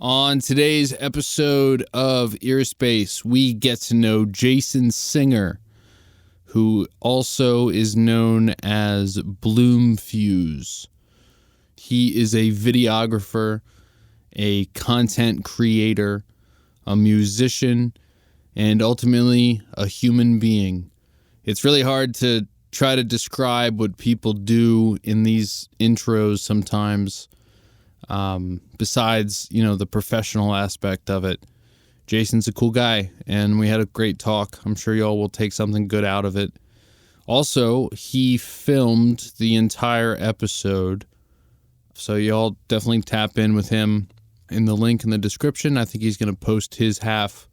On today's episode of Earspace, we get to know Jason Singer, who also is known as Bloom Fuse. He is a videographer, a content creator, a musician, and ultimately a human being. It's really hard to try to describe what people do in these intros sometimes. Besides, the professional aspect of it. Jason's a cool guy, and we had a great talk. I'm sure y'all will take something good out of it. Also, he filmed the entire episode, so y'all definitely tap in with him in the link in the description. I think he's going to post his half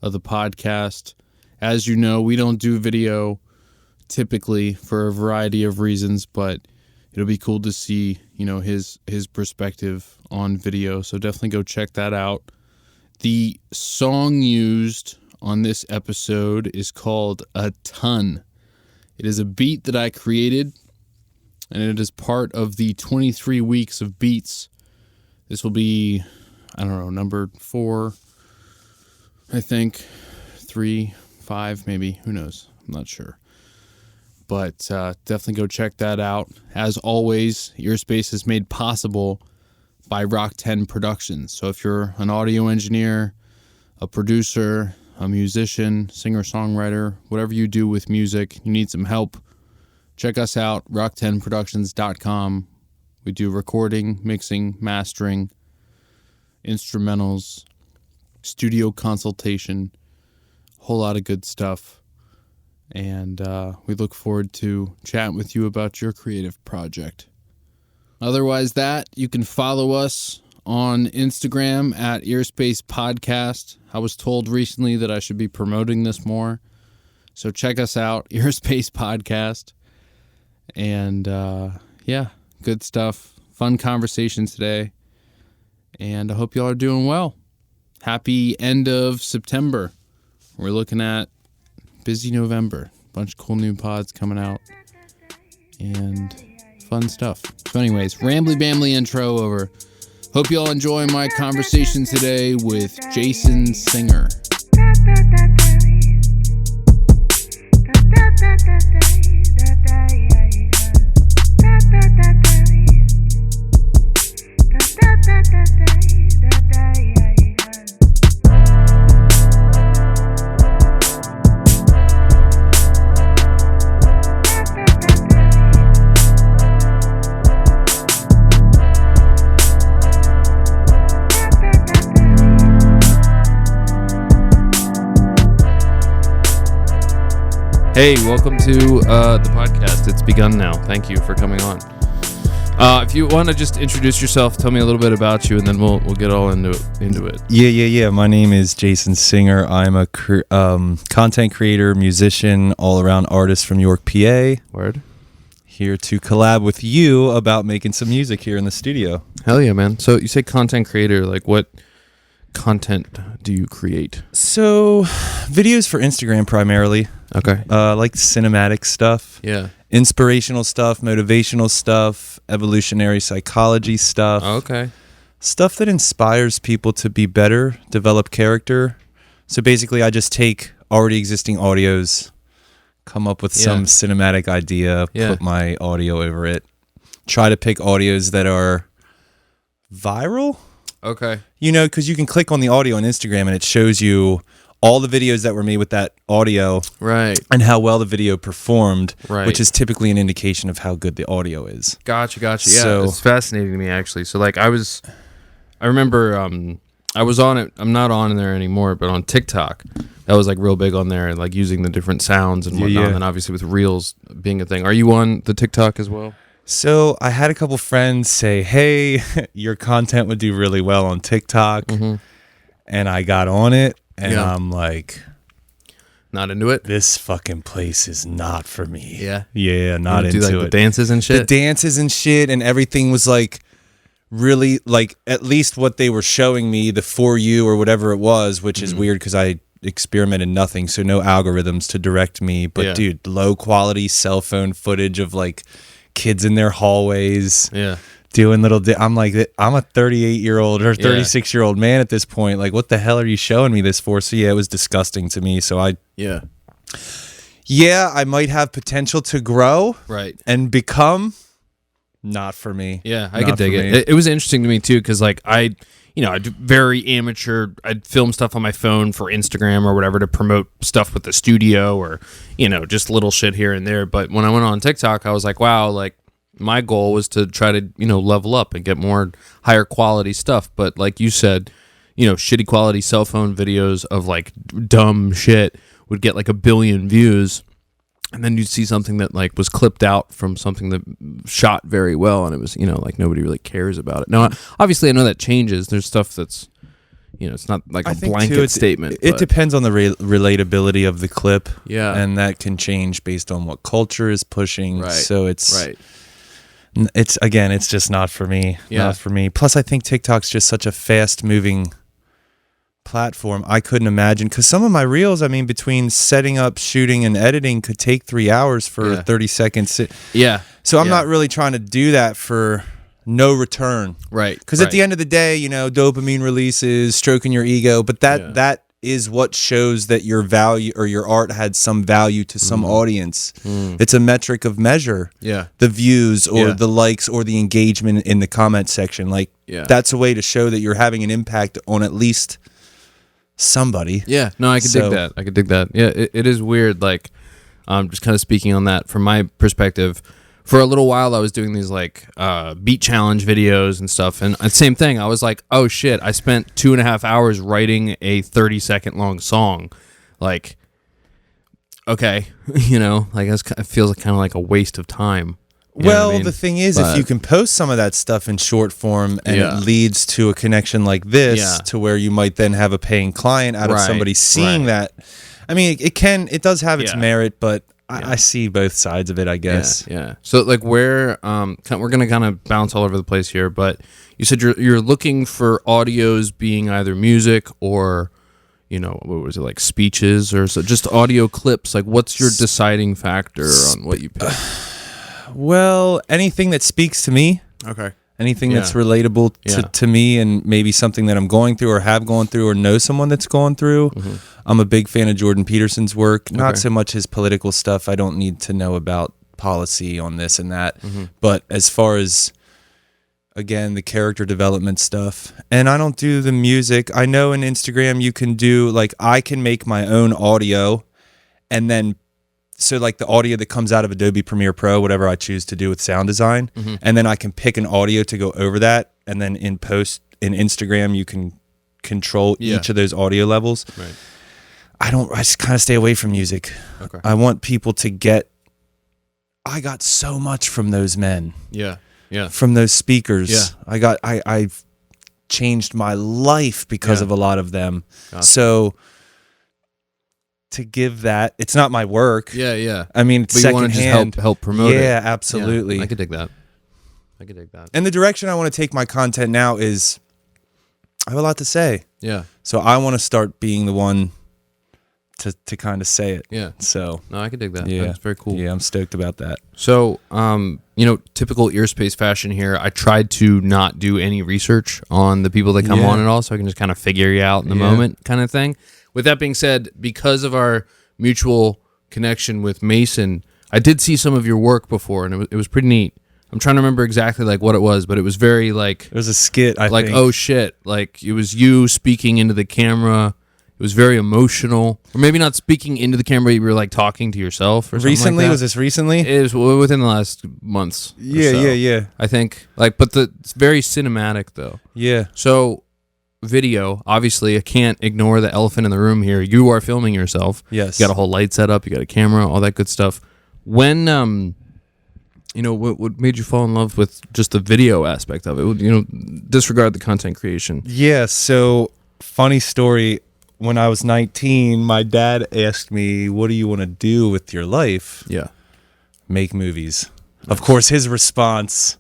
of the podcast. As you know, we don't do video typically for a variety of reasons, but it'll be cool to see, his perspective on video. So definitely go check that out. The song used on this episode is called A Ton. It is a beat that I created, and it is part of the 23 weeks of beats. This will be, number 4, I think. 3, 5, maybe. Who knows? I'm not sure. But definitely go check that out. As always, Earspace is made possible by Rock 10 Productions. So if you're an audio engineer, a producer, a musician, singer-songwriter, whatever you do with music, you need some help, check us out, rock10productions.com. We do recording, mixing, mastering, instrumentals, studio consultation, a whole lot of good stuff. And we look forward to chatting with you about your creative project. Otherwise, you can follow us on Instagram at EarspacePodcast. I was told recently that I should be promoting this more. So check us out, Earspace Podcast. And good stuff. Fun conversation today. And I hope y'all are doing well. Happy end of September. We're looking at busy November. Bunch of cool new pods coming out. And fun stuff. So anyways, rambly bambly intro over. Hope you all enjoy my conversation today with Jason Singer. Hey, welcome to the podcast. It's begun now. Thank you for coming on. If you want to just introduce yourself, tell me a little bit about you, and then we'll get all into it. Yeah. My name is Jason Singer. I'm a content creator, musician, all-around artist from York, PA. Word. Here to collab with you about making some music here in the studio. Hell yeah, man. So you say content creator, like what content do you create? So, videos for Instagram primarily. Okay. Like cinematic stuff. Yeah. Inspirational stuff, motivational stuff, evolutionary psychology stuff. Okay. Stuff that inspires people to be better, develop character. So basically, I just take already existing audios, come up with some cinematic idea, put my audio over it. Try to pick audios that are viral. Okay. Because you can click on the audio on Instagram and it shows you all the videos that were made with that audio, right, and how well the video performed, right, which is typically an indication of how good the audio is. Gotcha. Yeah, so, it's fascinating to me actually. So like I remember I was on it. I'm not on there anymore, but on TikTok, that was like real big on there, and like using the different sounds and whatnot. And then obviously with Reels being a thing. Are you on the TikTok as well? So I had a couple friends say, "Hey, your content would do really well on TikTok," and I got on it. And I'm like, not into it. This fucking place is not for me. Yeah, not into like it. The dances and shit. And everything was like really like at least what they were showing me, the For You or whatever it was, which is weird because I experimented nothing, so no algorithms to direct me. But dude, low quality cell phone footage of like kids in their hallways. Yeah. doing little. I'm like, I'm a 38-year-old or 36-year-old man at this point. Like, what the hell are you showing me this for? So yeah, it was disgusting to me. So I might have potential to grow, right, and become. Not for me. Yeah, I could dig it. It was interesting to me too, because like I'd very amateur. I'd film stuff on my phone for Instagram or whatever to promote stuff with the studio, or just little shit here and there. But when I went on TikTok, I was like, wow, like my goal was to try to level up and get more higher quality stuff. But like you said, shitty quality cell phone videos of like dumb shit would get like 1 billion views. And then you'd see something that like was clipped out from something that shot very well, and it was like nobody really cares about it. Now, obviously, I know that changes. There's stuff that's it's not like a blanket statement. It depends on the relatability of the clip, yeah, and that can change based on what culture is pushing. Right. So it's just not for me. Yeah. Not for me. Plus, I think TikTok's just such a fast-moving platform. I couldn't imagine, because some of my reels, I mean, between setting up, shooting, and editing could take 3 hours for 30 seconds. Yeah. So I'm not really trying to do that for no return. Right. Because at the end of the day, dopamine releases, stroking your ego, but that is what shows that your value or your art had some value to some audience. It's a metric of measure. Yeah. The views or the likes or the engagement in the comment section. Like, that's a way to show that you're having an impact on at least somebody. Yeah, no, I could dig that. Yeah, it is weird. Like, just kind of speaking on that from my perspective, for a little while I was doing these like beat challenge videos and stuff, and same thing. I was like, oh shit, I spent 2.5 hours writing a 30-second long song. Like, okay, like it feels like kind of like a waste of time. The thing is, if you can post some of that stuff in short form and it leads to a connection like this, to where you might then have a paying client out of somebody seeing that. I mean, it does have its merit, but I see both sides of it, I guess. Yeah. So like we're going to kind of bounce all over the place here, but you said you're looking for audios being either music or, what was it, like speeches or so, just audio clips. Like, what's your deciding factor on what you pick? Well, anything that speaks to me. Okay. Anything that's relatable to me, and maybe something that I'm going through or have gone through or know someone that's gone through. Mm-hmm. I'm a big fan of Jordan Peterson's work. Not so much his political stuff. I don't need to know about policy on this and that. Mm-hmm. But as far as, again, the character development stuff. And I don't do the music. I know in Instagram you can do, like, I can make my own audio, and then so like the audio that comes out of Adobe Premiere Pro, whatever I choose to do with sound design, and then I can pick an audio to go over that, and then in post in Instagram you can control each of those audio levels. Right. I just kind of stay away from music. Okay. I want people to get. I got so much from those men. Yeah. Yeah. From those speakers. Yeah. I've changed my life because of a lot of them. Gotcha. So to give that, it's not my work. Yeah. I mean, it's secondhand. Help promote it. Yeah, absolutely. I could dig that. And the direction I want to take my content now is, I have a lot to say. Yeah. So I want to start being the one to kind of say it. Yeah. So no, I could dig that. Yeah. That's very cool. Yeah, I'm stoked about that. So, typical Earspace fashion here. I tried to not do any research on the people that come on at all, so I can just kind of figure you out in the moment, kind of thing. With that being said, because of our mutual connection with Mason, I did see some of your work before, and it was pretty neat. I'm trying to remember exactly like what it was, but it was very like... It was a skit, I think. Oh shit, like it was you speaking into the camera. It was very emotional. Or maybe not speaking into the camera, you were like talking to yourself or something recently? Like that. Was this recently? It was within the last months. Yeah. I think. But it's very cinematic though. Yeah. So... video, obviously I can't ignore the elephant in the room here. You are filming yourself. Yes. You got a whole light set up, you got a camera, all that good stuff. When what made you fall in love with just the video aspect of it? Disregard the content creation. Yeah, so funny story, when I was 19, my dad asked me, what do you want to do with your life? Yeah. Make movies. Nice. Of course, his response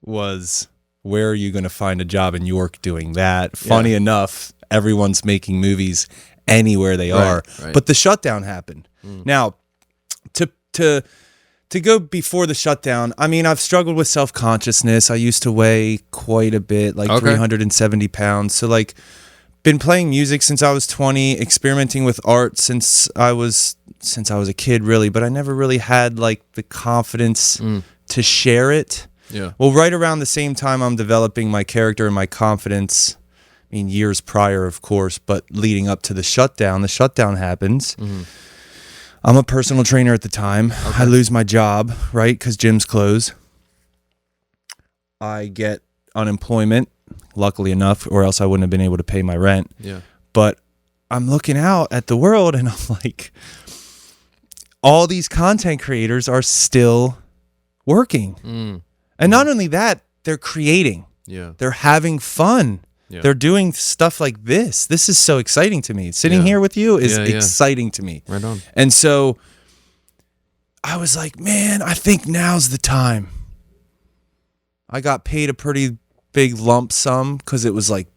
was, where are you going to find a job in York doing that? Funny enough, everyone's making movies anywhere they are. Right. But the shutdown happened. Now, to go before the shutdown, I mean, I've struggled with self-consciousness. I used to weigh quite a bit, like 370 pounds. So like, been playing music since I was 20, experimenting with art since I was a kid, really, but I never really had like the confidence to share it. Yeah. Well, right around the same time I'm developing my character and my confidence, I mean, years prior, of course, but leading up to the shutdown happens. Mm-hmm. I'm a personal trainer at the time. Okay. I lose my job, right? Because gyms close. I get unemployment, luckily enough, or else I wouldn't have been able to pay my rent. Yeah. But I'm looking out at the world and I'm like, all these content creators are still working. And not only that, they're creating. Yeah. They're having fun. Yeah. They're doing stuff like this. This is so exciting to me. Sitting here with you is exciting to me. Right on. And so I was like, man, I think now's the time. I got paid a pretty big lump sum because it was like,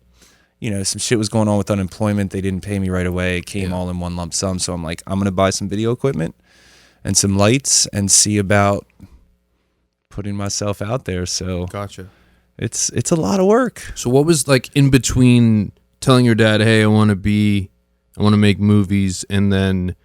you know, some shit was going on with unemployment. They didn't pay me right away. It came all in one lump sum. So I'm like, I'm going to buy some video equipment and some lights and see about putting myself out there. So gotcha. It's a lot of work. So what was like in between telling your dad, hey, I want to make movies, and then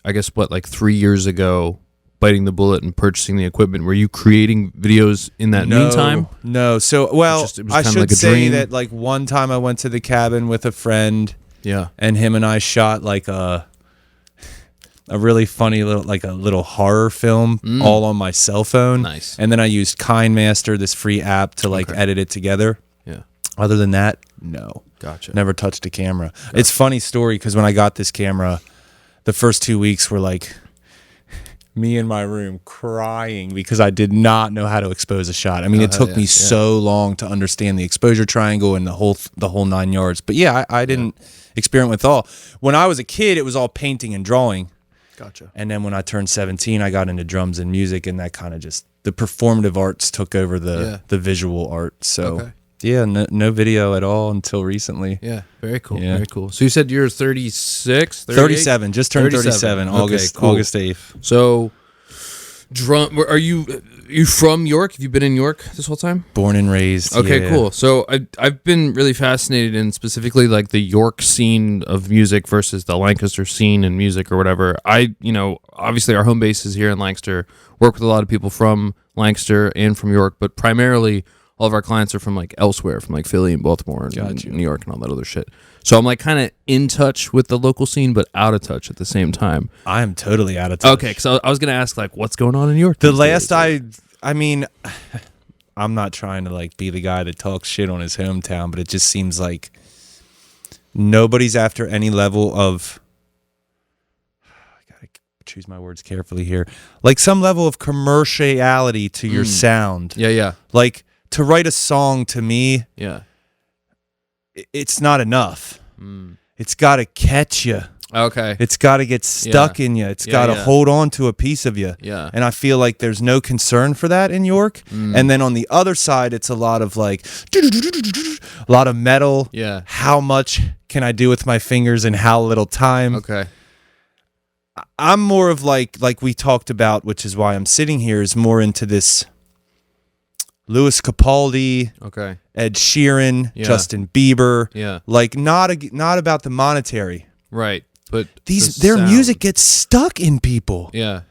I guess like 3 years ago, biting the bullet and purchasing the equipment? Were you creating videos in that meantime? No. So, well, I should like say that like one time I went to the cabin with a friend. Yeah. And him and I shot like a really funny little horror film all on my cell phone. Nice. And then I used KindMaster, this free app, to like edit it together. Yeah. Other than that, no. Gotcha. Never touched a camera. Gotcha. It's a funny story because when I got this camera, the first 2 weeks were like me in my room crying because I did not know how to expose a shot. I mean, it took me so long to understand the exposure triangle and the whole 9 yards. But yeah, I didn't experiment with all. When I was a kid, it was all painting and drawing. Gotcha. And then when I turned 17, I got into drums and music, and that kind of just, the performative arts took over the visual art. So no video at all until recently. Yeah, very cool. Yeah. Very cool. So you said you're 36, 37, just turned 37, August 8th. So are you from York? Have you been in York this whole time? Born and raised. Okay, cool. So I've been really fascinated in specifically like the York scene of music versus the Lancaster scene in music or whatever. Obviously our home base is here in Lancaster. Work with a lot of people from Lancaster and from York, but primarily all of our clients are from like elsewhere, from like Philly and Baltimore and New York and all that other shit. So I'm like kind of in touch with the local scene, but out of touch at the same time. I am totally out of touch. Okay, because I was going to ask like, what's going on in New York? I mean, I'm not trying to like be the guy that talks shit on his hometown, but it just seems like nobody's after any level of, I gotta choose my words carefully here, like some level of commerciality to your sound. Yeah. Like to write a song to me, it's not enough. It's got to catch you. Okay. It's got to get stuck in you. It's got to hold on to a piece of you. Yeah. And I feel like there's no concern for that in York. And then on the other side, it's a lot of like, a lot of metal. Yeah. How much can I do with my fingers in how little time? Okay. I'm more of like we talked about, which is why I'm sitting here, is more into this Louis Capaldi, Ed Sheeran, Justin Bieber, like not about the monetary, right? But their music gets stuck in people. Yeah,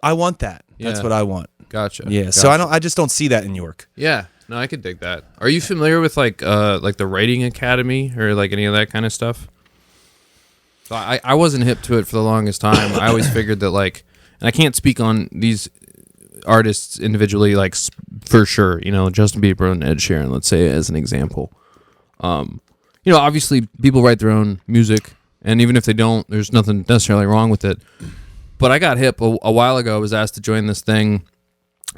I want that. That's what I want. Gotcha. Yeah. Gotcha. So I just don't see that in York. Yeah. No, I could dig that. Are you familiar with like the Writing Academy or like any of that kind of stuff? So I wasn't hip to it for the longest time. I always figured that like, and I can't speak on these artists individually, like for sure, Justin Bieber and Ed Sheeran, let's say as an example. Obviously people write their own music, and even if they don't, there's nothing necessarily wrong with it. But I got hip a while ago. I was asked to join this thing.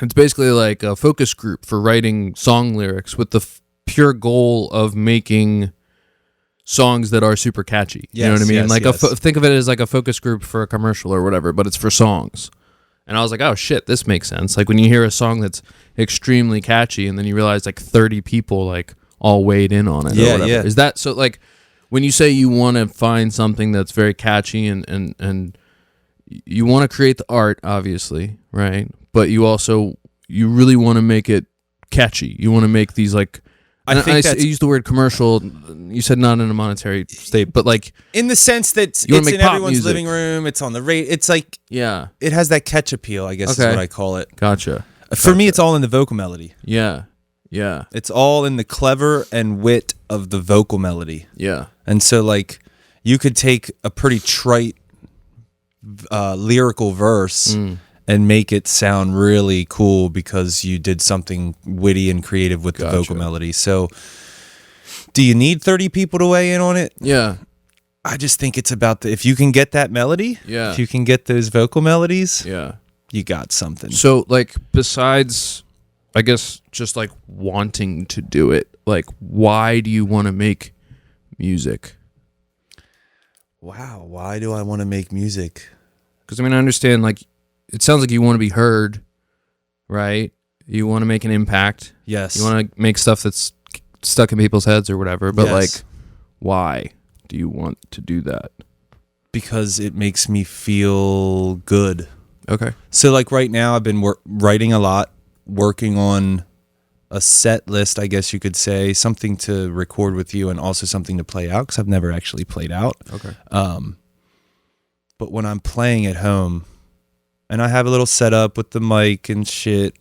It's basically like a focus group for writing song lyrics with the pure goal of making songs that are super catchy. You know what I mean? Think of it as like a focus group for a commercial or whatever, but it's for songs. And I was like, oh shit, this makes sense. Like when you hear a song that's extremely catchy and then you realize like 30 people like all weighed in on it or whatever. Is that so? Like when you say you want to find something that's very catchy and you want to create the art, obviously, right? But you really want to make it catchy. You want to make these like. I use the word commercial. You said not in a monetary state, but like in the sense that it's in everyone's living room. It's on the radio. It's like it has that catch appeal. I guess is what I call it. Gotcha. For me, it's all in the vocal melody. Yeah. It's all in the clever and wit of the vocal melody. Yeah. And so like you could take a pretty trite lyrical verse and make it sound really cool because you did something witty and creative with the vocal melody. So do you need 30 people to weigh in on it? Yeah. I just think it's about if you can get that melody, if you can get those vocal melodies, you got something. So like besides, I guess, just like wanting to do it, like why do you want to make music? Wow, why do I want to make music? Because I mean, I understand, like, it sounds like you want to be heard, right? You want to make an impact. Yes. You want to make stuff that's stuck in people's heads or whatever. But like, why do you want to do that? Because it makes me feel good. Okay. So like right now, I've been writing a lot, working on a set list, I guess you could say, something to record with you and also something to play out because I've never actually played out. Okay. But when I'm playing at home and I have a little setup with the mic and shit,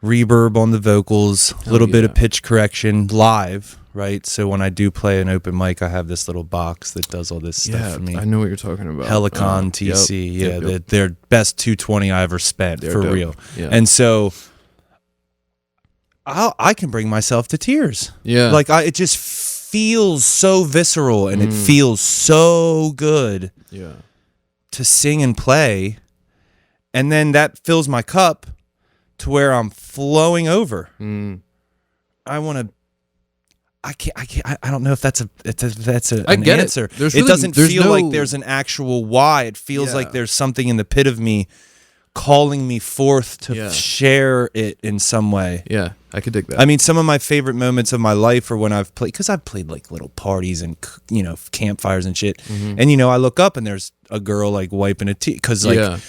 reverb on the vocals, a little bit of pitch correction live, right? So when I do play an open mic, I have this little box that does all this stuff for me. I know what you're talking about. Helicon TC, their best 220 I ever spent, for real. Yeah. And so I can bring myself to tears. Yeah. Like it just feels so visceral and it feels so good to sing and play. And then that fills my cup to where I'm flowing over. I want to, I don't know if that's an answer. It doesn't feel like there's an actual why. It feels like there's something in the pit of me calling me forth to share it in some way. Yeah, I could dig that. I mean, some of my favorite moments of my life are when I've played, because I've played like little parties and, you know, campfires and shit. And, you know, I look up and there's a girl like wiping a tear. Because like,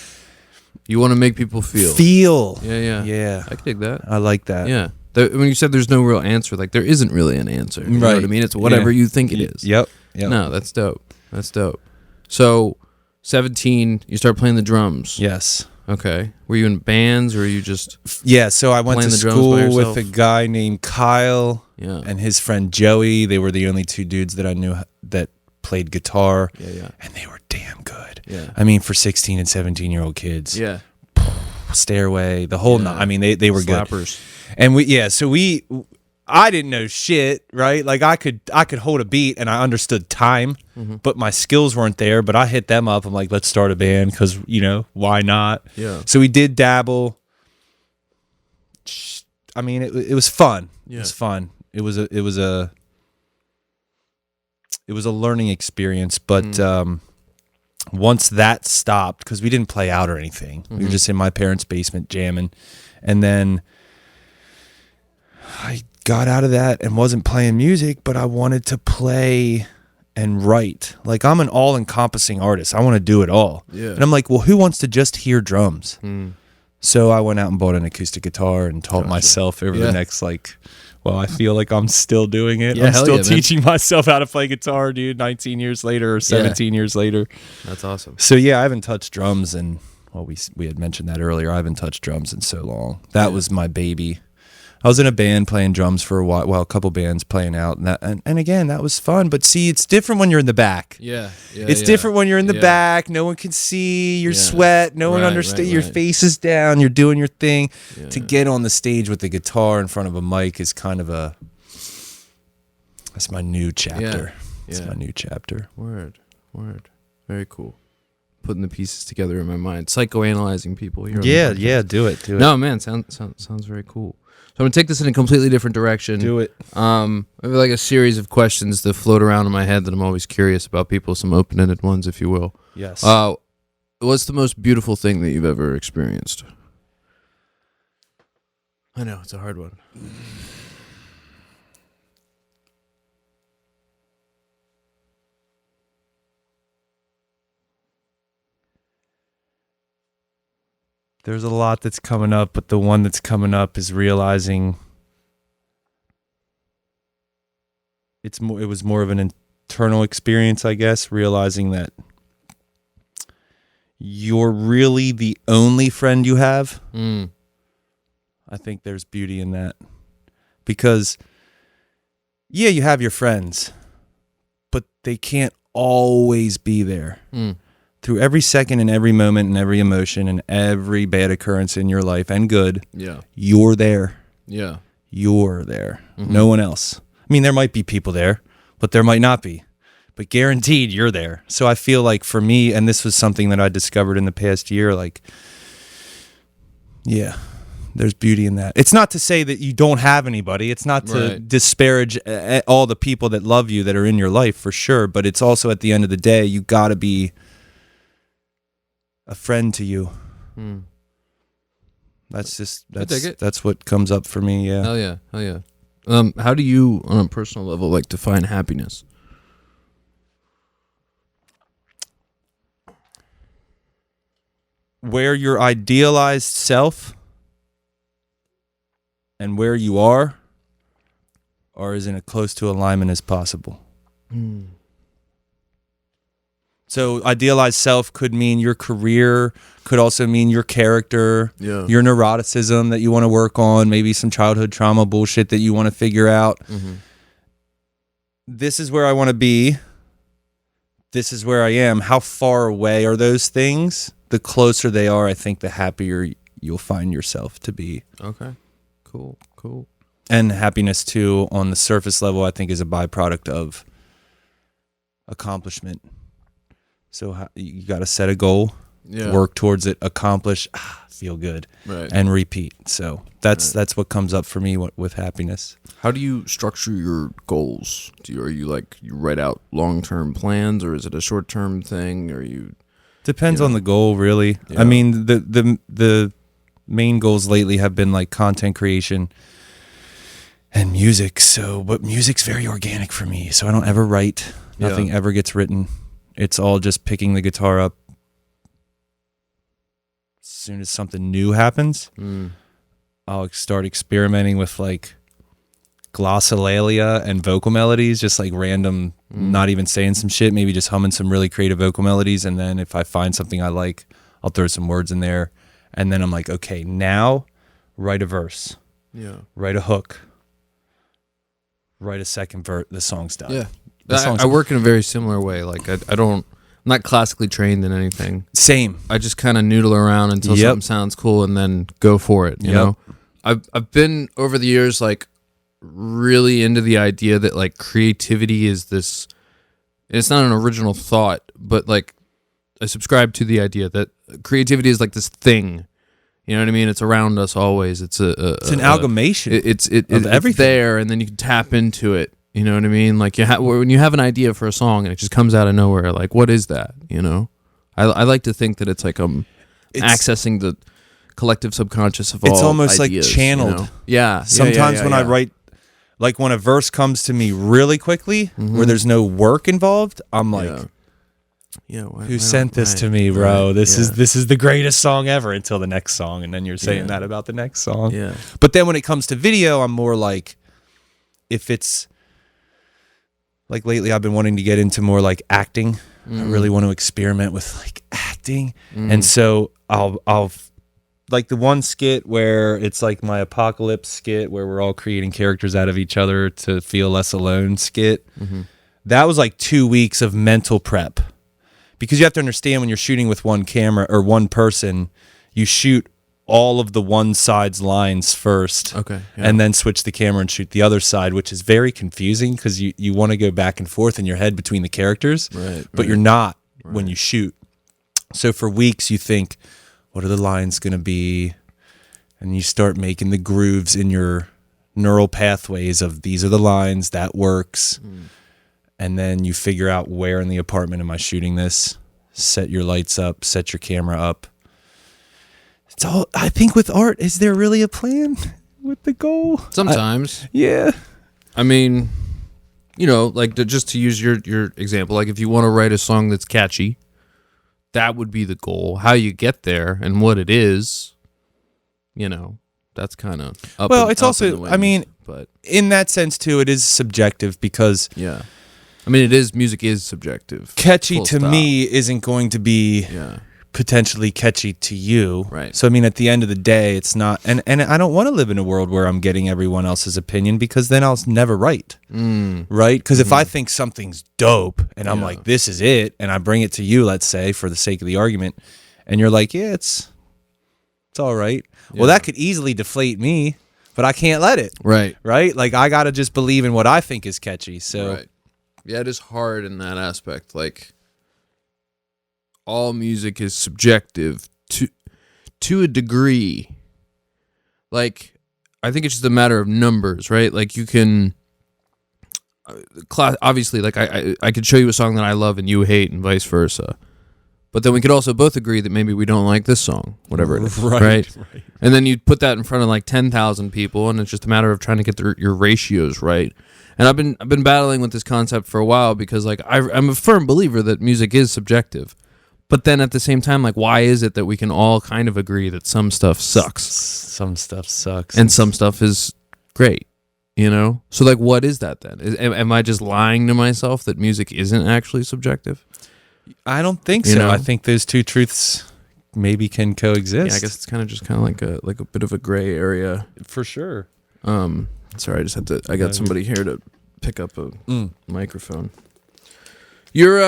you want to make people feel. Yeah. I could dig that. I like that. Yeah. When you said there's no real answer, like there isn't really an answer. You know what I mean? It's whatever you think it is. Yep. No, that's dope. That's dope. So, 17, you start playing the drums. Yes. Okay. Were you in bands or were you just... Yeah, so I went to school with a guy named Kyle and his friend Joey. They were the only two dudes that I knew that played guitar. And they were damn good. I mean, for 16 and 17-year-old kids. Stairway, the whole I mean, they were Slappers. Good. And I didn't know shit, right? Like I could hold a beat and I understood time, but my skills weren't there. But I hit them up. I'm like, let's start a band because, you know, why not? Yeah. So we did dabble. I mean, it was fun. Yeah. It was fun. It was a learning experience. But once that stopped, because we didn't play out or anything, we were just in my parents' basement jamming, and then I got out of that and wasn't playing music, but I wanted to play and write. Like, I'm an all-encompassing artist. I want to do it all. Yeah. And I'm like, well, who wants to just hear drums? So I went out and bought an acoustic guitar and taught myself over the next, like, well, I feel like I'm still doing it. I'm still teaching myself how to play guitar, dude, 19 years later or 17 years later. That's awesome. So, yeah, I haven't touched drums in, well, we had mentioned that earlier. I haven't touched drums in so long. That was my baby. I was in a band playing drums for a while, a couple bands playing out, and again, that was fun. But see, it's different when you're in the back. It's different when you're in the back. No one can see your sweat. No one understands. Your face is down. You're doing your thing. To get on the stage with the guitar in front of a mic is kind of that's my new chapter. It's my new chapter. Word. Very cool. Putting the pieces together in my mind, psychoanalyzing people here. Do it. No, man, sounds very cool. So I'm going to take this in a completely different direction. Do it. I have like a series of questions that float around in my head that I'm always curious about people, some open-ended ones, if you will. Yes. What's the most beautiful thing that you've ever experienced? I know, it's a hard one. There's a lot that's coming up, but the one that's coming up is realizing it was more of an internal experience, I guess, realizing that you're really the only friend you have. I think there's beauty in that. Because, yeah, you have your friends, but they can't always be there. Through every second and every moment and every emotion and every bad occurrence in your life and good, you're there. Yeah. You're there. No one else. I mean, there might be people there, but there might not be. But guaranteed you're there. So I feel like for me, and this was something that I discovered in the past year, like, yeah, there's beauty in that. It's not to say that you don't have anybody. It's not to disparage all the people that love you that are in your life, for sure. But it's also, at the end of the day, you got to be a friend to you. That's what comes up for me. Yeah. Hell yeah. How do you, on a personal level, like define happiness? Where your idealized self and where you are is in as close to alignment as possible. So idealized self could mean your career, could also mean your character, your neuroticism that you want to work on, maybe some childhood trauma bullshit that you want to figure out. This is where I want to be. This is where I am. How far away are those things? The closer they are, I think the happier you'll find yourself to be. Okay. Cool. And happiness, too, on the surface level, I think is a byproduct of accomplishment. So you got to set a goal, work towards it, accomplish, feel good, and repeat. So that's what comes up for me with happiness. How do you structure your goals? Are you you write out long-term plans, or is it a short-term thing? Or depends on the goal, really. Yeah. I mean, the main goals lately have been like content creation and music. But music's very organic for me, so I don't ever write. Nothing ever gets written. It's all just picking the guitar up. As soon as something new happens, I'll start experimenting with like glossolalia and vocal melodies, just like random, not even saying some shit, maybe just humming some really creative vocal melodies. And then if I find something I like, I'll throw some words in there. And then I'm like, okay, now write a verse. Write a hook. Write a second verse. The song's done. Yeah. I work in a very similar way. Like I'm not classically trained in anything. Same. I just kind of noodle around until something sounds cool and then go for it. You know, I've been over the years like really into the idea that like creativity is this. It's not an original thought, but like I subscribe to the idea that creativity is like this thing. You know what I mean? It's around us always. It's an amalgamation. It's there, and then you can tap into it. You know what I mean? Like when you have an idea for a song and it just comes out of nowhere, like what is that? You know, I like to think that it's like accessing the collective subconscious of all. It's almost ideas, like channeled. You know? Yeah. Sometimes when I write, like when a verse comes to me really quickly, where there's no work involved, I'm like, who sent this to me, bro? This is the greatest song ever. Until the next song, and then you're saying that about the next song. Yeah. But then when it comes to video, I'm more like, if it's like lately, I've been wanting to get into more like acting. I really want to experiment with like acting, and so I'll like the one skit where it's like my apocalypse skit where we're all creating characters out of each other to feel less alone skit. That was like 2 weeks of mental prep, because you have to understand when you're shooting with one camera or one person, you shoot all of the one side's lines first, and then switch the camera and shoot the other side, which is very confusing because you want to go back and forth in your head between the characters, but you're not when you shoot. So for weeks you think, what are the lines going to be? And you start making the grooves in your neural pathways of these are the lines, that works. And then you figure out where in the apartment am I shooting this, set your lights up, set your camera up. It's all, I think with art, is there really a plan with the goal? Sometimes. Yeah. I mean, you know, like just to use your example, like if you want to write a song that's catchy, that would be the goal. How you get there and what it is, that's kind of it's also, I mean, but in that sense too, it is subjective because I mean, music is subjective. Catchy to me isn't going to be potentially catchy to you. Right. So I mean, at the end of the day, it's not, and I don't want to live in a world where I'm getting everyone else's opinion, because then I'll never write. Right? Because if I think something's dope and I'm like, this is it, and I bring it to you, let's say, for the sake of the argument, and you're like, yeah, it's all right. Well, that could easily deflate me, but I can't let it. Right. Right? Like, I got to just believe in what I think is catchy. So right. Yeah, it is hard in that aspect. Like, all music is subjective to a degree. Like, I think it's just a matter of numbers, right? Like, you can obviously, like, I could show you a song that I love and you hate, and vice versa. But then we could also both agree that maybe we don't like this song, whatever it is, right? And then you put that in front of like 10,000 people, and it's just a matter of trying to get your ratios right. And I've been battling with this concept for a while, because like I'm a firm believer that music is subjective. But then at the same time, like, why is it that we can all kind of agree that some stuff sucks? Some stuff sucks. And some stuff is great, So like, what is that then? Am I just lying to myself that music isn't actually subjective? I don't think so. I think those two truths maybe can coexist. Yeah, I guess it's kind of like a bit of a gray area. For sure. Sorry, I got somebody here to pick up a microphone. You're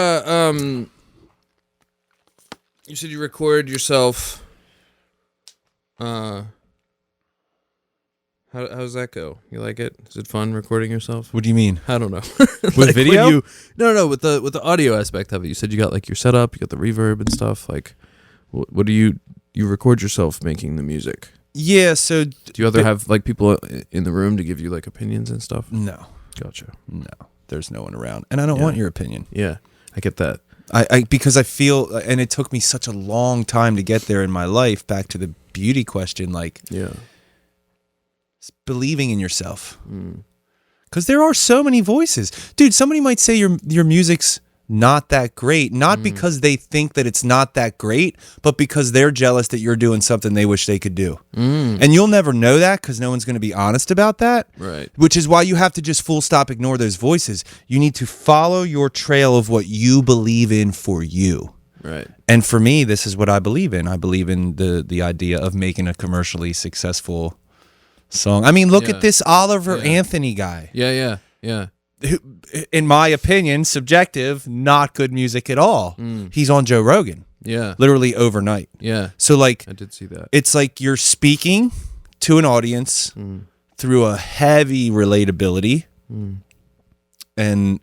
you said you recorded yourself. How's that go? You like it? Is it fun recording yourself? What do you mean? I don't know. With like video? No, with the audio aspect of it. You said you got like your setup, you got the reverb and stuff. Like, what do you record yourself making the music? Yeah, so do you ever have like people in the room to give you like opinions and stuff? No. Gotcha. No. There's no one around. And I don't want your opinion. Yeah, I get that. I because I feel, and it took me such a long time to get there in my life, back to the beauty question, like, believing in yourself. Because there are so many voices. Dude, somebody might say your music's not that great, not because they think that it's not that great, but because they're jealous that you're doing something they wish they could do. And you'll never know that, because no one's going to be honest about that. Right. Which is why you have to just full stop ignore those voices. You need to follow your trail of what you believe in for you. Right. And for me, this is what I believe in. I believe in the idea of making a commercially successful song. I mean, look at this Oliver Anthony guy. Yeah. Who, in my opinion, subjective, not good music at all. He's on Joe Rogan. Yeah. Literally overnight. Yeah. So like, I did see that. It's like you're speaking to an audience through a heavy relatability and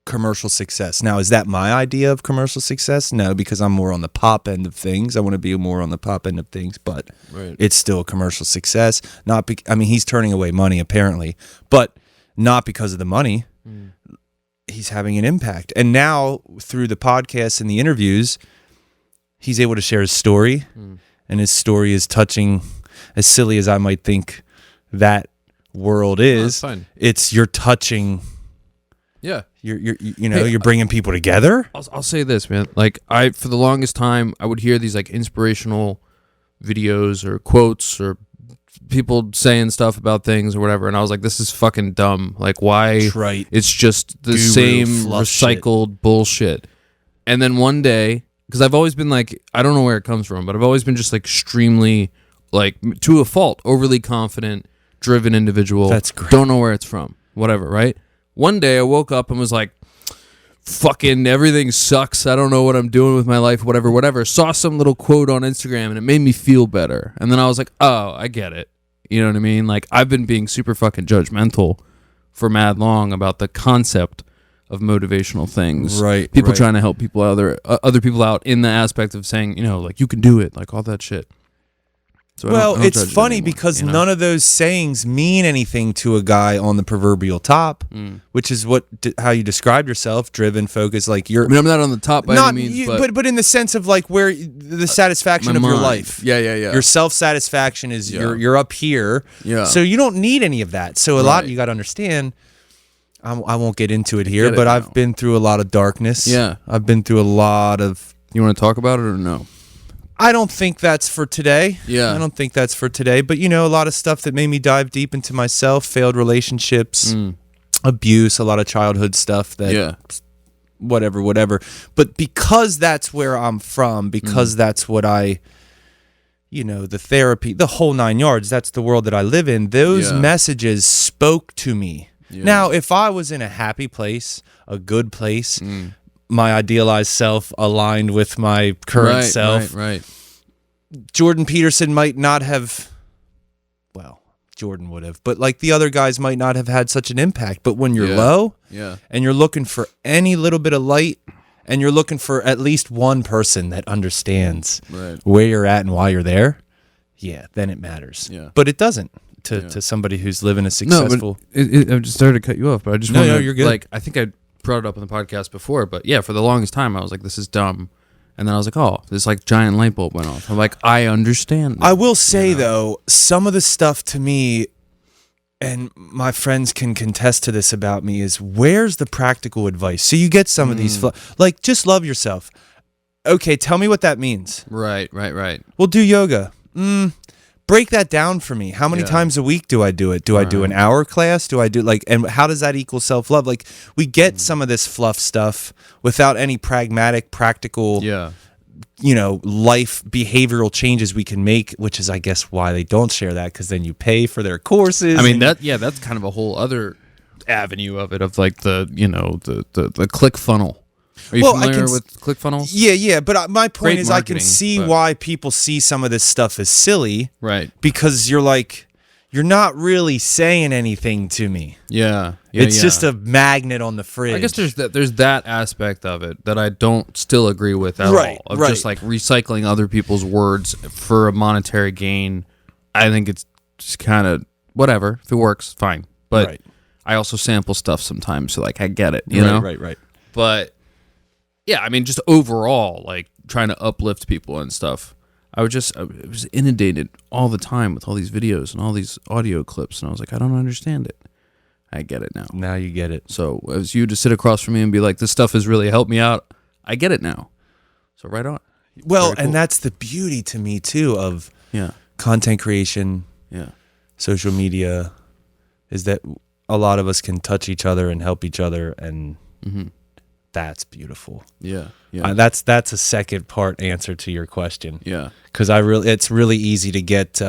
commercial success. Now, is that my idea of commercial success? No, because I'm more on the pop end of things. I want to be more on the pop end of things, but it's still a commercial success. I mean, he's turning away money apparently, but not because of the money. He's having an impact. And now through the podcasts and the interviews, he's able to share his story, and his story is touching, as silly as I might think that world is. It's you're touching. Yeah. You're bringing people together. I'll say this, man. Like, for the longest time, I would hear these like inspirational videos or quotes or people saying stuff about things or whatever, and I was like, this is fucking dumb. Like, why? Right. It's just the same recycled bullshit. And then one day, because I've always been like, I don't know where it comes from, but I've always been just like extremely, like, to a fault, overly confident, driven individual. That's great. Don't know where it's from. Whatever, right? One day I woke up and was like, fucking everything sucks. I don't know what I'm doing with my life, whatever. Saw some little quote on Instagram and it made me feel better. And then I was like, oh, I get it. You know what I mean? Like, I've been being super fucking judgmental for mad long about the concept of motivational things. Right. People trying to help people other people out in the aspect of saying, like, you can do it, like all that shit. So I don't it's funny anymore, because none of those sayings mean anything to a guy on the proverbial top, which is how you describe yourself: driven, focused. Like you're. I mean, I'm not on the top by any means, but in the sense of like where the satisfaction of your life. Yeah. Your self satisfaction is you're up here. Yeah. So you don't need any of that. So a lot you got to understand. I won't get into it here, but I've been through a lot of darkness. Yeah. I've been through a lot of. You want to talk about it or no? I don't think that's for today. Yeah. I don't think that's for today. But, a lot of stuff that made me dive deep into myself, failed relationships, abuse, a lot of childhood stuff that, whatever. But because that's where I'm from, because that's what the therapy, the whole 9 yards, that's the world that I live in, those messages spoke to me. Yeah. Now, if I was in a happy place, a good place, my idealized self aligned with my current self. Right. Jordan Peterson might not have, Jordan would have, but like the other guys might not have had such an impact. But when you're low and you're looking for any little bit of light and you're looking for at least one person that understands where you're at and why you're there, then it matters. Yeah. But it doesn't to somebody who's living a successful... I just started to cut you off, but I just want to... No, you're good. I think I brought it up on the podcast before, but for the longest time I was like, this is dumb, and then I was like, oh, this giant light bulb went off. I'm like, I understand that, I will say though, some of the stuff to me, and my friends can contest to this about me, is where's the practical advice? So you get some of these like, just love yourself. Okay, tell me what that means. Right. Well, do yoga. Break that down for me. How many times a week do I do it? Do I do an hour class? Do I do and how does that equal self-love? Like, we get some of this fluff stuff without any pragmatic, practical, life behavioral changes we can make, which is, I guess, why they don't share that, because then you pay for their courses. I mean, that's kind of a whole other avenue of it, of like the click funnel. Are you familiar with ClickFunnels? Yeah, but my point is, I can see why people see some of this stuff as silly. Right. Because you're not really saying anything to me. Yeah. It's just a magnet on the fridge. I guess there's that aspect of it that I don't still agree with at all. Of just like recycling other people's words for a monetary gain. I think it's just kind of whatever. If it works, fine. But I also sample stuff sometimes, so like I get it, you know? Right. But yeah, I mean, just overall, like trying to uplift people and stuff. I was inundated all the time with all these videos and all these audio clips, and I was like, I don't understand it. I get it now. Now you get it. So as you to sit across from me and be like, this stuff has really helped me out, I get it now. So right on. Well, cool. And that's the beauty to me too of content creation, social media, is that a lot of us can touch each other and help each other, and that's beautiful. Yeah. That's a second part answer to your question. Yeah. Because it's really easy to get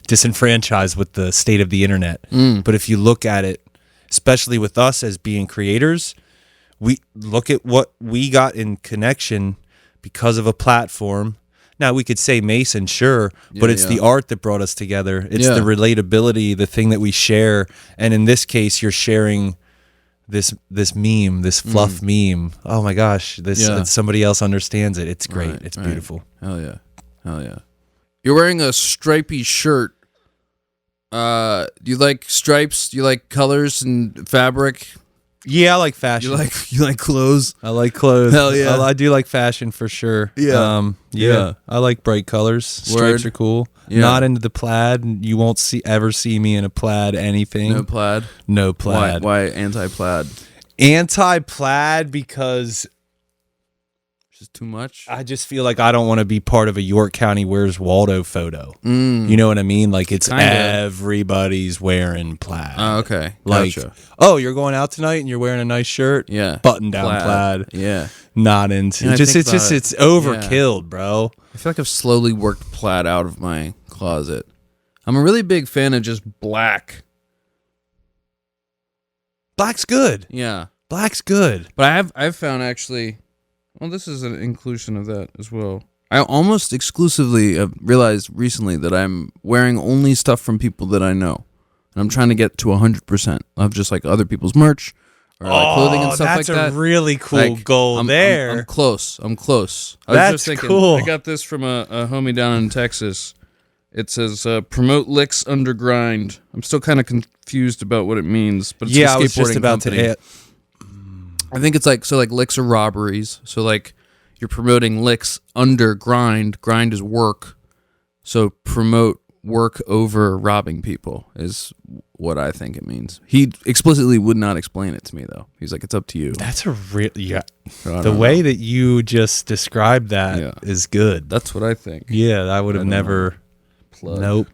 disenfranchised with the state of the internet. But if you look at it, especially with us as being creators, we look at what we got in connection because of a platform. Now, we could say Mason, sure, but it's the art that brought us together. It's the relatability, the thing that we share. And in this case, you're sharing this meme, this fluff meme. Oh my gosh, somebody else understands it. It's great. It's beautiful. Hell yeah. You're wearing a stripy shirt. Do you like stripes? Do you like colors and fabric? Yeah, I like fashion. You like clothes? I like clothes. Hell yeah. I do like fashion for sure. Yeah. I like bright colors. Stripes are cool. Yeah. Not into the plaid. You won't ever see me in a plaid anything. No plaid. Why anti-plaid? Anti-plaid because it's just too much. I just feel like I don't want to be part of a York County Where's Waldo photo. You know what I mean? Like, it's everybody's wearing plaid. Oh, okay. Gotcha. Like, you're going out tonight and you're wearing a nice shirt? Yeah. Button down plaid. Yeah. Not into it. It's overkill, bro. I feel like I've slowly worked plaid out of my closet. I'm a really big fan of just black. Black's good. Yeah. Black's good. But I've found actually, well, this is an inclusion of that as well. I almost exclusively have realized recently that I'm wearing only stuff from people that I know. And I'm trying to get to 100% of just like other people's merch or like clothing and stuff like that. That's a really cool goal there. I'm close. I was just thinking, cool. I got this from a homie down in Texas. It says, promote licks under grind. I'm still kind of confused about what it means, but it's a skateboarding I was just about company. to I think it's like licks are robberies. So like you're promoting licks under grind. Grind is work. So promote work over robbing people is what I think it means. He explicitly would not explain it to me, though. He's like, it's up to you. That's a real, the way that you just described that is good. That's what I think. Yeah, I would have never. Plug. Nope.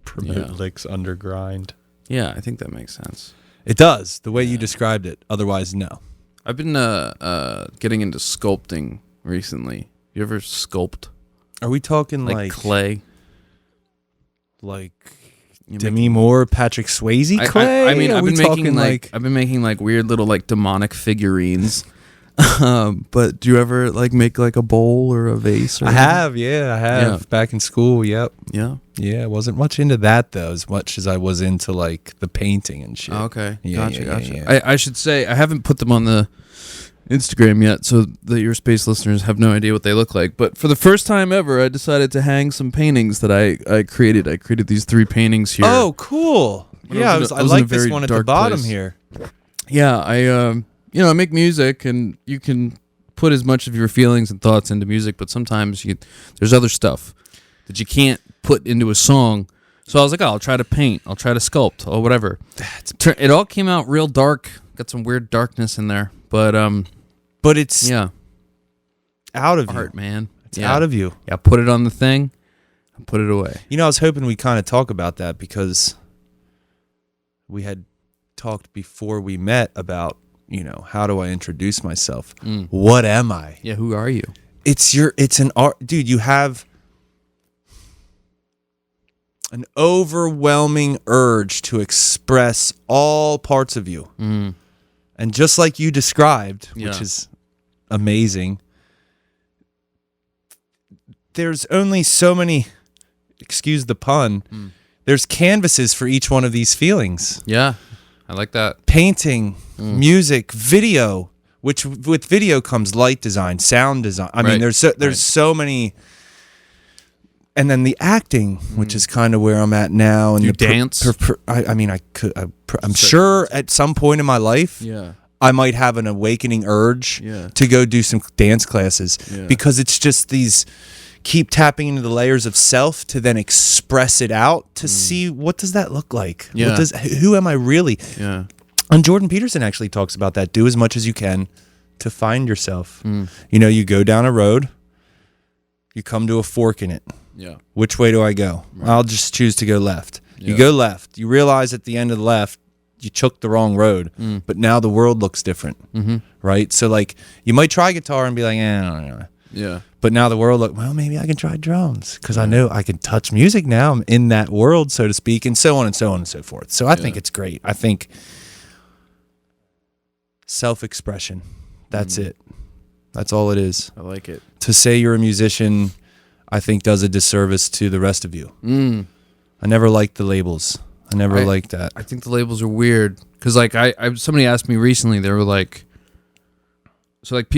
Promote licks under grind. Yeah, I think that makes sense. It does, the way you described it. Otherwise, no. I've been getting into sculpting recently. You ever sculpt? Are we talking like clay? Like Demi Moore, Patrick Swayze clay? I mean, I've been making like weird little like demonic figurines. But do you ever like make like a bowl or a vase? Or I have. Back in school. Yep. Yeah. I wasn't much into that though, as much as I was into like the painting and shit. Oh, okay. Yeah, gotcha. I should say I haven't put them on the Instagram yet, so the Earspace listeners have no idea what they look like. But for the first time ever, I decided to hang some paintings that I created. I created these 3 paintings here. Oh, cool. I like this one at the bottom here. Yeah, I make music, and you can put as much of your feelings and thoughts into music, but sometimes there's other stuff that you can't put into a song. So I was like, I'll try to paint, I'll try to sculpt, or whatever. It all came out real dark. Got some weird darkness in there, but it's out of art, you, man. It's out of you. Yeah, put it on the thing, and put it away. I was hoping we kind of talk about that because we had talked before we met about. How do I introduce myself? What am I? Yeah, who are you? It's an art, dude. You have an overwhelming urge to express all parts of you. And just like you described, which is amazing, there's only so many, excuse the pun, there's canvases for each one of these feelings. Yeah. I like that. Painting, music, video, which with video comes light design, sound design. I mean, there's so many. And then the acting, which is kind of where I'm at now. And you dance? I'm sure at some point in my life, I might have an awakening urge to go do some dance classes because it's just these. Keep tapping into the layers of self to then express it out to see what does that look like? Yeah. Who am I really? Yeah. And Jordan Peterson actually talks about that. Do as much as you can to find yourself. You go down a road, you come to a fork in it. Yeah. Which way do I go? Right. I'll just choose to go left. Yeah. You go left. You realize at the end of the left, you took the wrong road, but now the world looks different. Right? So like you might try guitar and be like, I don't know. Yeah. But now the world maybe I can try drums because I know I can touch music now. I'm in that world, so to speak, and so on and so on and so forth. So I think it's great. I think self-expression, that's it. That's all it is. I like it. To say you're a musician, I think does a disservice to the rest of you. I never liked the labels. I never liked that. I think the labels are weird because like somebody asked me recently, they were like, so like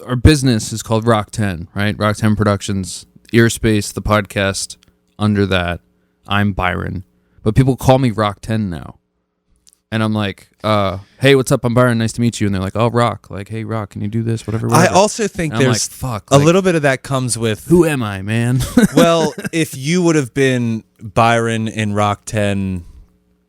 our business is called Rock 10, right? Rock 10 Productions, Earspace, the podcast. Under that, I'm Byron, but people call me Rock 10 now, and I'm like, "Hey, what's up? I'm Byron. Nice to meet you." And they're like, "Oh, Rock. Like, hey, Rock, can you do this? Whatever." I also think there's a little bit of that comes with who am I, man? Well, if you would have been Byron in Rock 10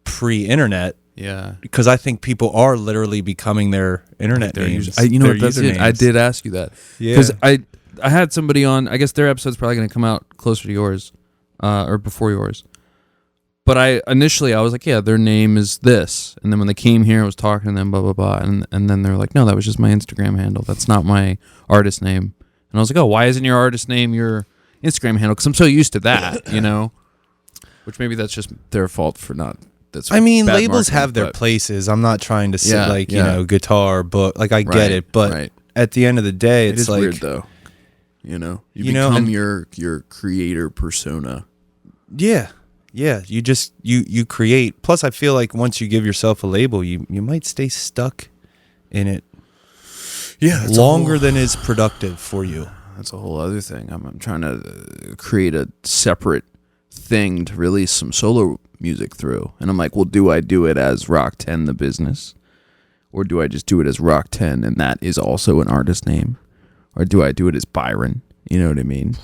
pre-internet. Yeah, because I think people are literally becoming their internet names. That's it. I did ask you that. Yeah, because I had somebody on. I guess their episode's probably going to come out closer to yours, or before yours. But I was like, yeah, their name is this, and then when they came here, I was talking to them, blah blah blah, and then they're like, no, that was just my Instagram handle. That's not my artist name. And I was like, oh, why isn't your artist name your Instagram handle? Because I'm so used to that, Which maybe that's just their fault for not. Labels have their places. I'm not trying to say guitar, book. Like I get it, but at the end of the day, it's like weird though. You become your creator persona. Yeah. You just you create. Plus, I feel like once you give yourself a label, you might stay stuck in it. Yeah, longer than is productive for you. That's a whole other thing. I'm trying to create a separate thing to release some solo music through, and I'm like, well, do I do it as Rock 10 the business, or do I just do it as Rock 10 and that is also an artist name, or do I do it as Byron? You know what I mean?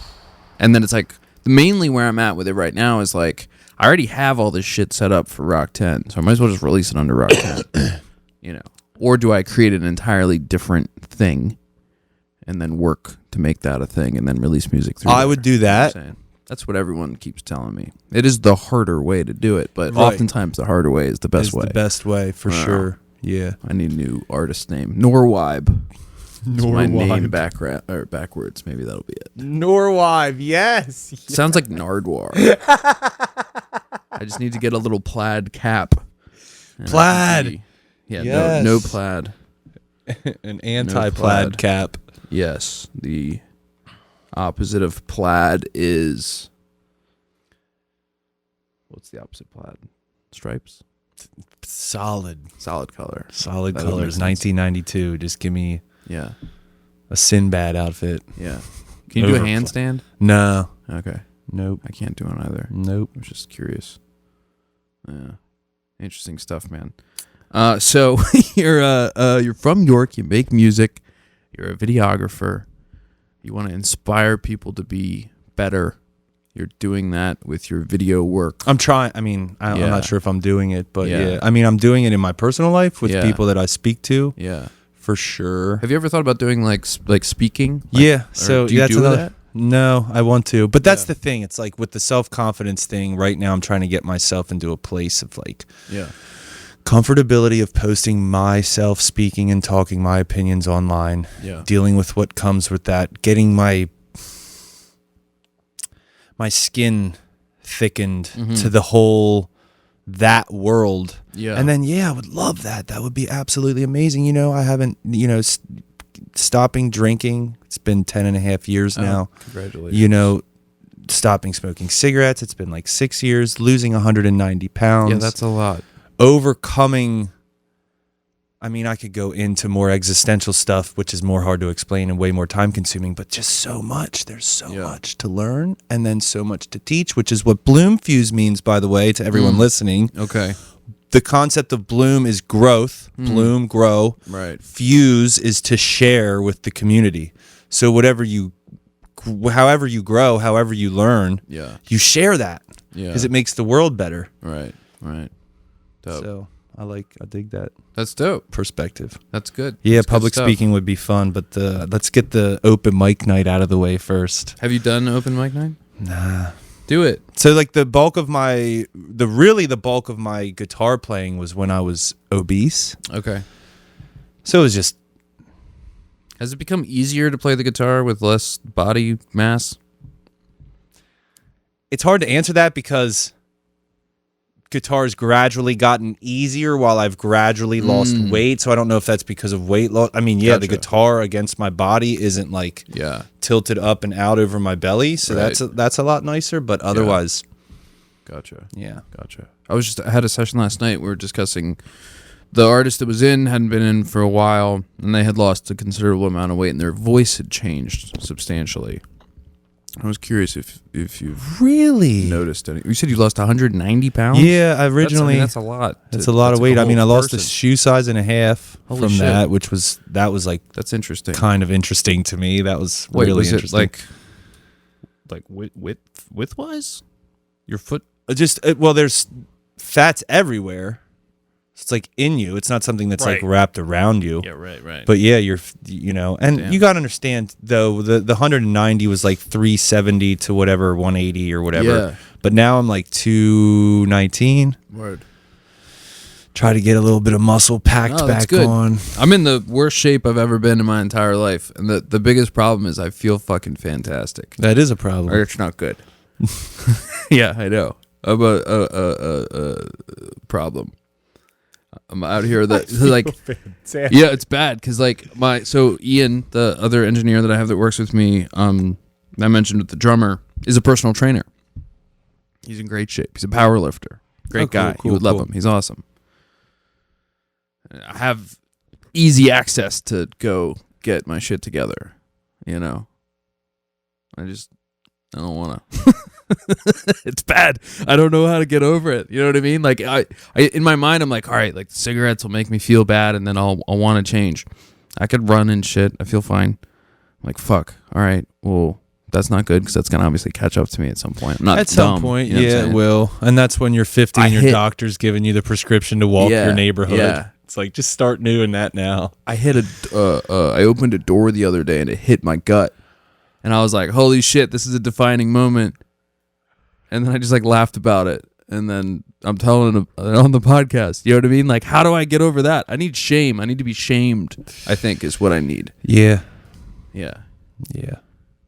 And then it's like mainly where I'm at with it right now is like I already have all this shit set up for Rock 10, so I might as well just release it under Rock 10. Or do I create an entirely different thing and then work to make that a thing and then release music through I would do that. That's what everyone keeps telling me. It is the harder way to do it, but oftentimes the harder way is the best way. The best way, for sure. Yeah. I need a new artist name. Norwibe. My name backwards. Maybe that'll be it. Norwibe, yes. Sounds like Nardwar. I just need to get a little plaid cap. Plaid. Yes. No plaid. An anti-plaid cap. Yes. The opposite of plaid is... What's the opposite of plaid? Stripes? Solid color. Solid colors. 1992. Just give me a Sinbad outfit. Yeah. Can you do a handstand? No. Okay. Nope. I can't do one either. Nope. I was just curious. Yeah. Interesting stuff, man. So you're from York. You make music. You're a videographer. You want to inspire people to be better. You're doing that with your video work. I'm trying. I mean, I'm not sure if I'm doing it, but yeah. I mean, I'm doing it in my personal life with people that I speak to. Yeah, for sure. Have you ever thought about doing like speaking? Yeah. So do you do that? No, I want to, but that's the thing. It's like with the self-confidence thing. Right now, I'm trying to get myself into a place of like, comfortability of posting myself, speaking and talking my opinions online. Yeah. Dealing with what comes with that, getting my skin thickened to the whole that world. Yeah. And then I would love that. That would be absolutely amazing. I haven't, stopping drinking. It's been 10.5 years now. Congratulations. Stopping smoking cigarettes. It's been like 6 years. Losing 190 pounds. Yeah, that's a lot. Overcoming. I mean, I could go into more existential stuff, which is more hard to explain and way more time consuming, but just so much. There's so much to learn and then so much to teach, which is what Bloom Fuse means, by the way, to everyone listening. Okay. The concept of Bloom is growth. Bloom, grow. Right. Fuse is to share with the community. So however you grow, however you learn, you share that. Yeah. Because it makes the world better. Right. Dope. So I dig that. That's dope. Perspective. That's good. Yeah, that's public speaking would be fun, but let's get the open mic night out of the way first. Have you done open mic night? Nah. Do it. So like the bulk of my guitar playing was when I was obese. Okay. So it was just... Has it become easier to play the guitar with less body mass? It's hard to answer that because guitar's gradually gotten easier while I've gradually lost weight. So I don't know if that's because of weight loss. I mean, the guitar against my body isn't like tilted up and out over my belly. So that's a lot nicer. But otherwise, gotcha. I had a session last night. We were discussing the artist that was hadn't been in for a while, and they had lost a considerable amount of weight, and their voice had changed substantially. I was curious if you've really noticed any. You said you lost 190 pounds? Yeah, that's a lot. That's a lot of weight. I mean, I lost a shoe size and a half from shit. that, which was like that's interesting. Kind of interesting to me. That was really interesting. It like width-wise? Your foot? There's fats everywhere. It's like in you. It's not something that's like wrapped around you. Yeah, right. But yeah, and you got to understand though, the 190 was like 370 to whatever 180 or whatever. Yeah. But now I'm like 219. Word. Try to get a little bit of muscle packed back on. I'm in the worst shape I've ever been in my entire life, and the biggest problem is I feel fucking fantastic. That is a problem. Or it's not good. Yeah, I know. I'm a problem. I'm out here it's bad because Ian, the other engineer that I have that works with me, I mentioned with the drummer, is a personal trainer. He's in great shape. He's a power lifter. Great guy. You would love him. He's awesome. I have easy access to go get my shit together. I don't want to. It's bad. I don't know how to get over it. You know what I mean? Like I in my mind, I'm like, all right, like cigarettes will make me feel bad, and then I'll want to change. I could run and shit. I feel fine. I'm like, fuck. All right, well, That's not good because that's going to obviously catch up to me at some point. I'm not at dumb, some point, you know yeah, it will. And that's when you're 50 and your doctor's giving you the prescription to walk your neighborhood. Yeah. It's like, just start doing that now. I opened a door the other day and it hit my gut. And I was like, holy shit, this is a defining moment. And then I just like laughed about it. And then I'm telling him on the podcast. You know what I mean? Like, how do I get over that? I need shame. I need to be shamed, I think, is what I need. Yeah. Yeah. Yeah.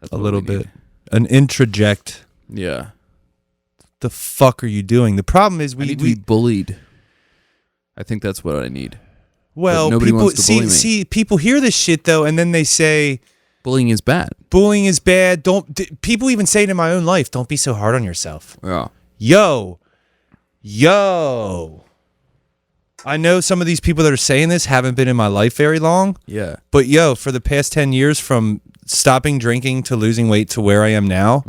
That's A what little we bit. need. An introject. Yeah. The fuck are you doing? The problem is I need to be bullied. I think that's what I need. Well, but nobody people wants to bully me. see people hear this shit though, and then they say Bullying is bad. bullying is bad. People even say it in my own life, don't be so hard on yourself. Yeah. Yo. I know some of these people that are saying this haven't been in my life very long. Yeah. But for the past 10 years from stopping drinking to losing weight to where I am now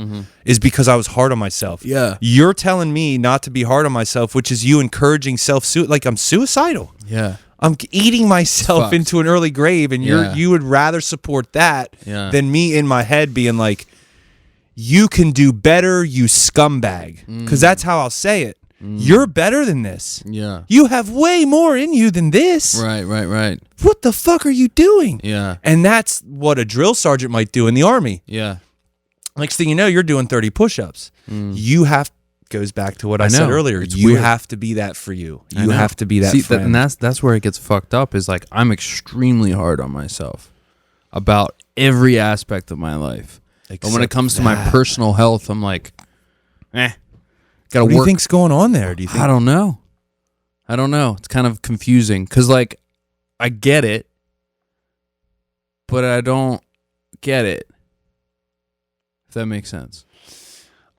is because I was hard on myself. Yeah. You're telling me not to be hard on myself, which is you encouraging self-suicide. Like I'm suicidal. Yeah. I'm eating myself Fucked. into an early grave, and you would rather support that than me in my head being like, you can do better, you scumbag. Because that's how I'll say it. You're better than this. Yeah. You have way more in you than this. Right. What the fuck are you doing? Yeah. And that's what a drill sergeant might do in the Army. Yeah. Next thing you know, you're doing 30 push-ups. You have, goes back to what I said earlier. It's You weird. have to be that for you. You have to be that friend. And that's where it gets fucked up is like I'm extremely hard on myself about every aspect of my life. But when it comes to my personal health, I'm like, gotta what do work. you think's going on there? Do you think? I don't know. It's kind of confusing because like I get it, but I don't get it. If that makes sense.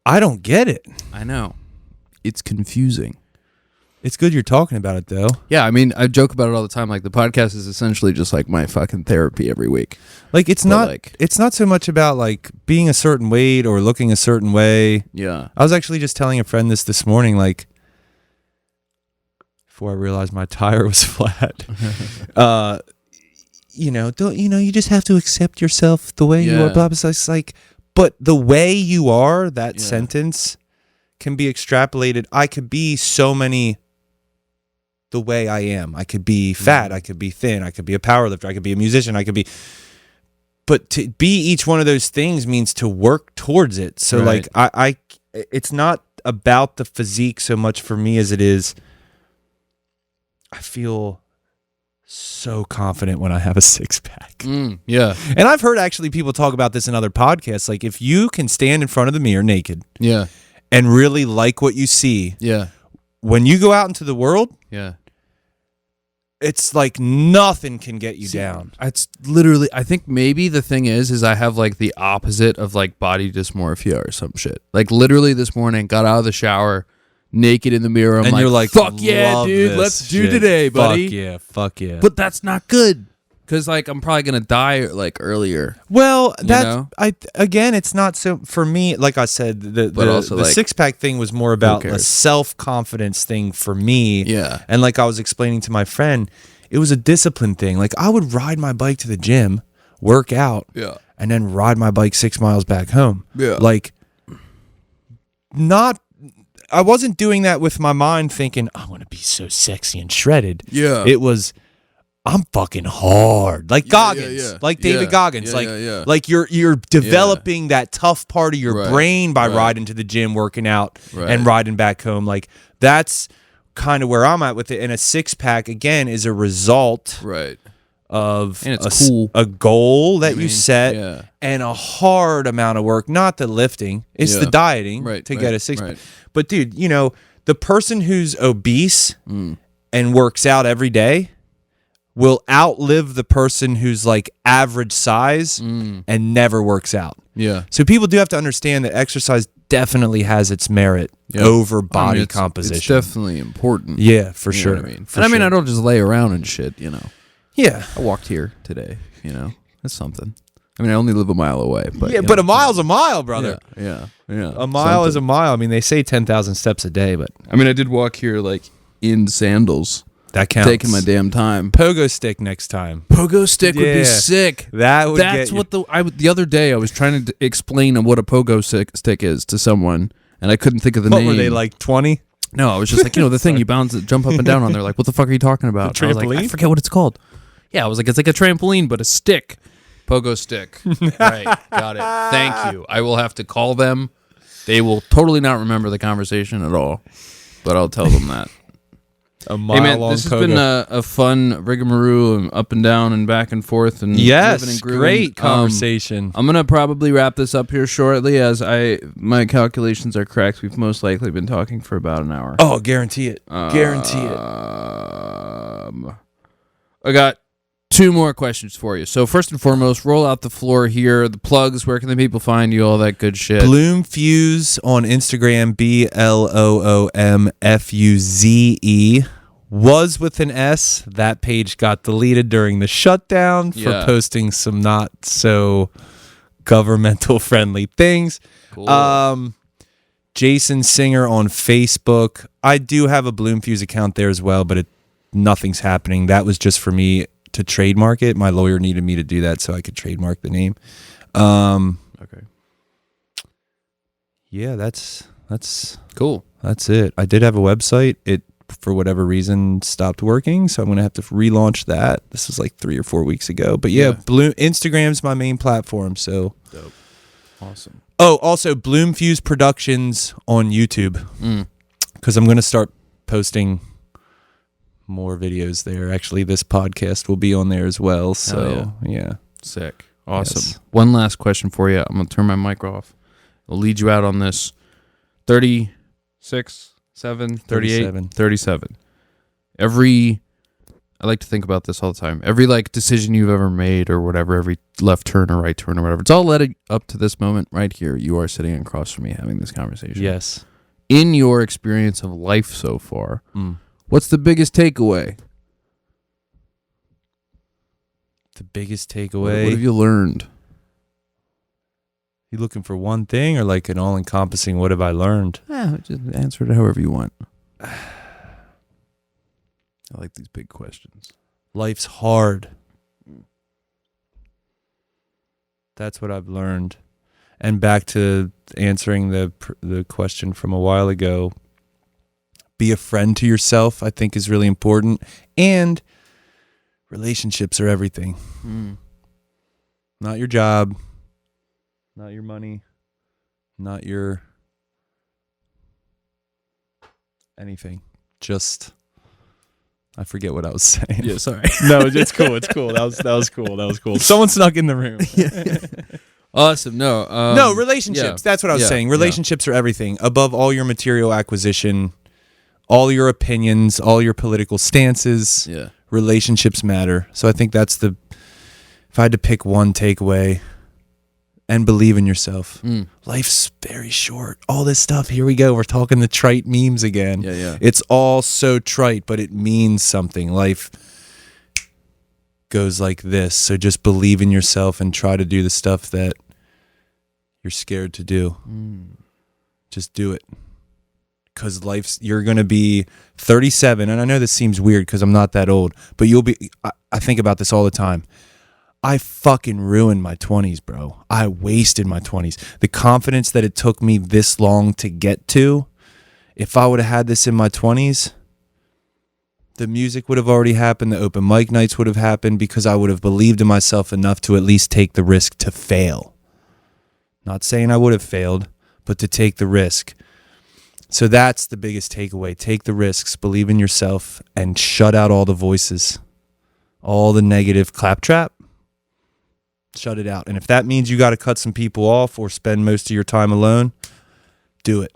I don't get it. I know. It's confusing. It's good you're talking about it, though. Yeah, I mean, I joke about it all the time. Like, the podcast is essentially just like my fucking therapy every week. Like, it's not so much about like being a certain weight or looking a certain way. Yeah. I was actually just telling a friend this morning, like, before I realized my tire was flat. You just have to accept yourself the way you are. Blah, blah, blah. It's like, but the way you are, that sentence can be extrapolated. I could be so many the way I am. I could be fat. I could be thin. I could be a powerlifter. I could be a musician. I could be. But to be each one of those things means to work towards it. So like it's not about the physique so much for me as it is. I feel so confident when I have a six pack. Yeah. And I've heard actually people talk about this in other podcasts. Like if you can stand in front of the mirror naked. Yeah. And really like what you see. Yeah. When you go out into the world. Yeah. It's like nothing can get you down. It's literally, I think maybe the thing is I have like the opposite of like body dysmorphia or some shit. Like literally this morning, got out of the shower, naked in the mirror. I'm and you're like, fuck yeah, dude, let's do today, buddy. Fuck yeah. But that's not good. Because like I'm probably gonna die like earlier. Well, it's not so for me. Like I said, the six pack thing was more about a self confidence thing for me. Yeah, and like I was explaining to my friend, it was a discipline thing. Like I would ride my bike to the gym, work out, and then ride my bike 6 miles back home. Yeah, like I wasn't doing that with my mind thinking I want to be so sexy and shredded. Yeah, it was. I'm fucking hard, like Goggins, like David Goggins, like you're developing that tough part of your brain by riding to the gym, working out, and riding back home. Like that's kind of where I'm at with it. And a six pack again is a result, of and it's a goal that you set and a hard amount of work. Not the lifting, it's the dieting to get a six pack. But dude, the person who's obese and works out every day will outlive the person who's like average size and never works out. Yeah. So people do have to understand that exercise definitely has its merit over body composition. It's definitely important. Yeah, for sure. I mean, I don't just lay around and shit, Yeah. I walked here today, That's something. I mean, I only live a mile away, but but a mile's a mile, brother. Yeah. A mile is a mile. I mean, they say 10,000 steps a day, but I mean, I did walk here like in sandals. That counts. Taking my damn time. Pogo stick next time. Pogo stick would be sick. That's what the other day I was trying to explain what a pogo stick is to someone, and I couldn't think of the name. What were they, like 20? No, I was just like, the thing you bounce, jump up and down on. They're like, what the fuck are you talking about? The trampoline? I was like, I forget what it's called. Yeah, I was like, it's like a trampoline, but a stick. Pogo stick. Right, got it. Thank you. I will have to call them. They will totally not remember the conversation at all, but I'll tell them that. A mile-long this has been a fun rigmarole and up and down and back and forth and yes, living and grooving. Great conversation. I'm gonna probably wrap this up here shortly, as my calculations are correct. We've most likely been talking for about an hour. Oh, guarantee it. Guarantee it. I got 2 more questions for you. So first and foremost, roll out the floor here. The plugs. Where can the people find you? All that good shit. Bloomfuze on Instagram. BLOOMFUZE. Was with an S. That page got deleted during the shutdown for posting some not so governmental friendly things. Cool. Jason Singer on Facebook. I do have a Bloomfuze account there as well, but nothing's happening. That was just for me to trademark it. My lawyer needed me to do that so I could trademark the name. Okay. Yeah, that's Cool. That's it. I did have a website. It, for whatever reason, stopped working, so I'm going to have to relaunch that. This was like 3 or 4 weeks ago. But yeah, Instagram's my main platform, so. Dope. Awesome. Oh, also Bloomfuze Productions on YouTube, because I'm going to start posting more videos there. Actually, this podcast will be on there as well. So yeah. Sick. Awesome. Yes. One last question for you. I'm gonna turn my mic off. I'll lead you out on this. 36, 7, 38, 37. I like to think about this all the time. Every decision you've ever made or whatever, every left turn or right turn or whatever, it's all led up to this moment right here. You are sitting across from me having this conversation. Yes. In your experience of life so far, what's the biggest takeaway? The biggest takeaway? What have you learned? You looking for one thing or like an all-encompassing what have I learned? Just answer it however you want. I like these big questions. Life's hard. That's what I've learned. And back to answering the question from a while ago, be a friend to yourself, I think, is really important. And relationships are everything. Not your job, not your money, not your anything. Just, I forget what I was saying. Yeah, sorry. No, it's cool. It's cool. That was cool. That was cool. Someone snuck in the room. Awesome. No, relationships. Yeah. That's what I was saying. Relationships are everything. Above all your material acquisition, all your opinions, all your political stances. Yeah. Relationships matter. So I think that's if I had to pick one takeaway, and believe in yourself. Life's very short. All this stuff, here we go. We're talking the trite memes again. Yeah. It's all so trite, but it means something. Life goes like this. So just believe in yourself and try to do the stuff that you're scared to do. Just do it. Because you're going to be 37. And I know this seems weird because I'm not that old, but I think about this all the time. I fucking ruined my 20s, bro. I wasted my 20s. The confidence that it took me this long to get to, if I would have had this in my 20s, the music would have already happened. The open mic nights would have happened because I would have believed in myself enough to at least take the risk to fail. Not saying I would have failed, but to take the risk. So that's the biggest takeaway. Take the risks, believe in yourself, and shut out all the voices. All the negative claptrap. Shut it out. And if that means you got to cut some people off or spend most of your time alone, do it.